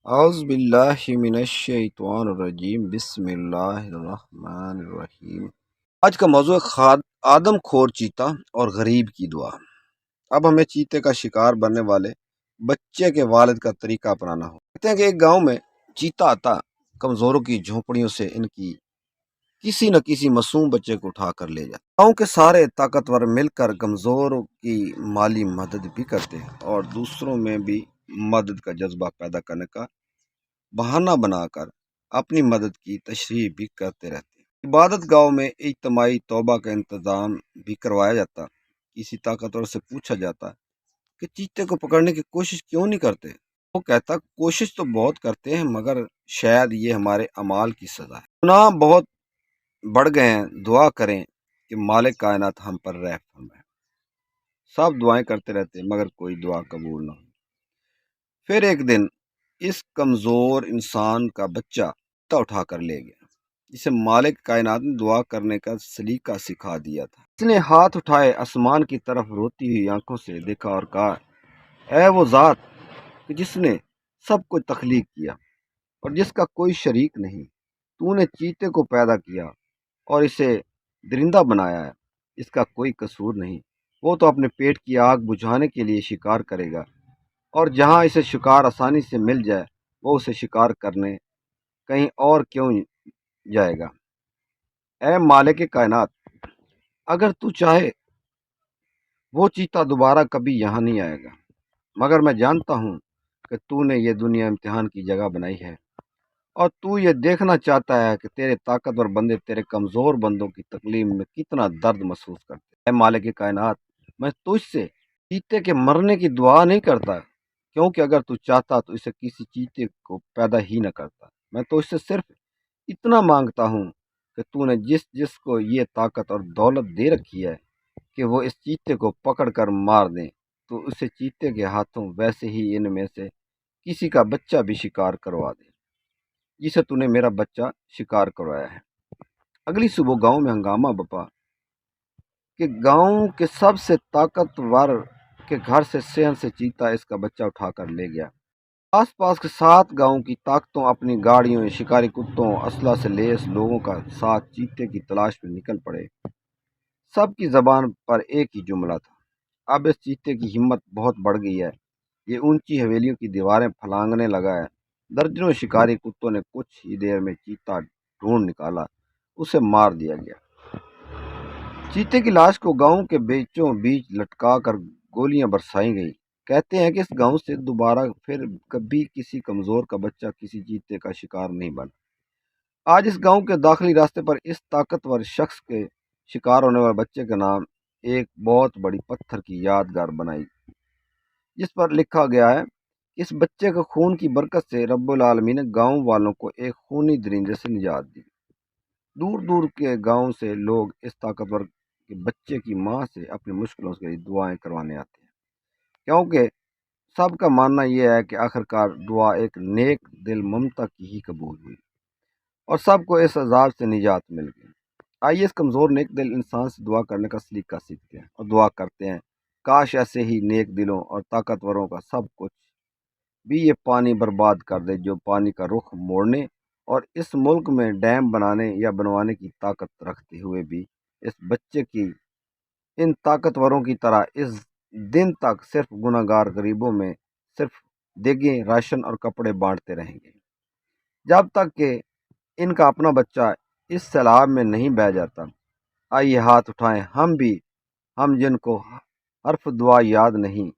اعوذ باللہ من الشیطان الرجیم بسم اللہ الرحمن الرحیم۔ آج کا موضوع ہے آدم خور چیتا اور غریب کی دعا۔ اب ہمیں چیتے کا شکار بننے والے بچے کے والد کا طریقہ اپنانا ہو۔ کہتے ہیں کہ ایک گاؤں میں چیتا آتا، کمزوروں کی جھونپڑیوں سے ان کی کسی نہ کسی معصوم بچے کو اٹھا کر لے جاتا۔ گاؤں کے سارے طاقتور مل کر کمزوروں کی مالی مدد بھی کرتے ہیں اور دوسروں میں بھی مدد کا جذبہ پیدا کرنے کا بہانہ بنا کر اپنی مدد کی تشریح بھی کرتے رہتے ہیں۔ عبادت گاہوں میں اجتماعی توبہ کا انتظام بھی کروایا جاتا۔ کسی طاقتور سے پوچھا جاتا کہ چیتے کو پکڑنے کی کوشش کیوں نہیں کرتے؟ وہ کہتا کوشش تو بہت کرتے ہیں مگر شاید یہ ہمارے اعمال کی سزا ہے، گناہ بہت بڑھ گئے ہیں، دعا کریں کہ مالک کائنات ہم پر رحم فرمائے۔ سب دعائیں کرتے رہتے مگر کوئی دعا قبول نہ ہوئی۔ پھر ایک دن اس کمزور انسان کا بچہ اٹھا کر لے گیا جسے مالک کائنات نے دعا کرنے کا سلیقہ سکھا دیا تھا۔ اس نے ہاتھ اٹھائے، آسمان کی طرف روتی ہوئی آنکھوں سے دیکھا اور کہا، اے وہ ذات کہ جس نے سب کچھ تخلیق کیا اور جس کا کوئی شریک نہیں، تو نے چیتے کو پیدا کیا اور اسے درندہ بنایا ہے، اس کا کوئی قصور نہیں، وہ تو اپنے پیٹ کی آگ بجھانے کے لیے شکار کرے گا، اور جہاں اسے شکار آسانی سے مل جائے وہ اسے شکار کرنے کہیں اور کیوں جائے گا۔ اے مالک کائنات، اگر تو چاہے وہ چیتا دوبارہ کبھی یہاں نہیں آئے گا، مگر میں جانتا ہوں کہ تو نے یہ دنیا امتحان کی جگہ بنائی ہے اور تو یہ دیکھنا چاہتا ہے کہ تیرے طاقتور بندے تیرے کمزور بندوں کی تکلیف میں کتنا درد محسوس کرتے ہیں۔ اے مالک کائنات، میں تجھ سے چیتے کے مرنے کی دعا نہیں کرتا، کیونکہ اگر تو چاہتا تو اسے کسی چیتے کو پیدا ہی نہ کرتا۔ میں تو اس سے صرف اتنا مانگتا ہوں کہ تو نے جس جس کو یہ طاقت اور دولت دے رکھی ہے کہ وہ اس چیتے کو پکڑ کر مار دیں، تو اسے چیتے کے ہاتھوں ویسے ہی ان میں سے کسی کا بچہ بھی شکار کروا دے جسے تو نے میرا بچہ شکار کروایا ہے۔ اگلی صبح گاؤں میں ہنگامہ بپا کہ گاؤں کے سب سے طاقتور کے گھر سے صحن سے چیتا اس کا بچہ اٹھا کر لے گیا۔ آس پاس کے 7 گاؤں کی طاقتوں اپنی گاڑیوں، شکاری کتوں، اسلحہ سے لیس لوگوں کا ساتھ چیتے کی تلاش میں نکل پڑے۔ سب کی زبان پر ایک ہی جملہ تھا، اب اس چیتے کی ہمت بہت بڑھ گئی ہے، یہ اونچی حویلیوں کی دیواریں پھلانگنے لگا ہے۔ درجنوں شکاری کتوں نے کچھ ہی دیر میں چیتا ڈھونڈ نکالا، اسے مار دیا گیا۔ چیتے کی لاش کو گاؤں کے بیچوں بیچ لٹکا کر گولیاں برسائی گئی۔ کہتے ہیں کہ اس گاؤں سے دوبارہ پھر کبھی کسی کمزور کا بچہ کسی چیتے کا شکار نہیں بنا۔ آج اس گاؤں کے داخلی راستے پر اس طاقتور شخص کے شکار ہونے والے بچے کا نام ایک بہت بڑی پتھر کی یادگار بنائی، جس پر لکھا گیا ہے کہ اس بچے کے خون کی برکت سے رب العالمین نے گاؤں والوں کو ایک خونی درندے سے نجات دی۔ دور دور کے گاؤں سے لوگ اس طاقتور کے بچے کی ماں سے اپنی مشکلوں کے لیے دعائیں کروانے آتے ہیں، کیونکہ سب کا ماننا یہ ہے کہ آخرکار دعا ایک نیک دل ممتا کی ہی قبول ہوئی اور سب کو اس عذاب سے نجات مل گئی۔ آئیے اس کمزور نیک دل انسان سے دعا کرنے کا سلیقہ سیکھتے ہیں اور دعا کرتے ہیں، کاش ایسے ہی نیک دلوں اور طاقتوروں کا سب کچھ بھی یہ پانی برباد کر دے جو پانی کا رخ موڑنے اور اس ملک میں ڈیم بنانے یا بنوانے کی طاقت رکھتے ہوئے بھی اس بچے کی ان طاقتوروں کی طرح اس دن تک صرف گناہ گار غریبوں میں صرف دیگیں، راشن اور کپڑے بانٹتے رہیں گے، جب تک کہ ان کا اپنا بچہ اس سیلاب میں نہیں بہہ جاتا۔ آئیے ہاتھ اٹھائیں ہم بھی، ہم جن کو حرف دعا یاد نہیں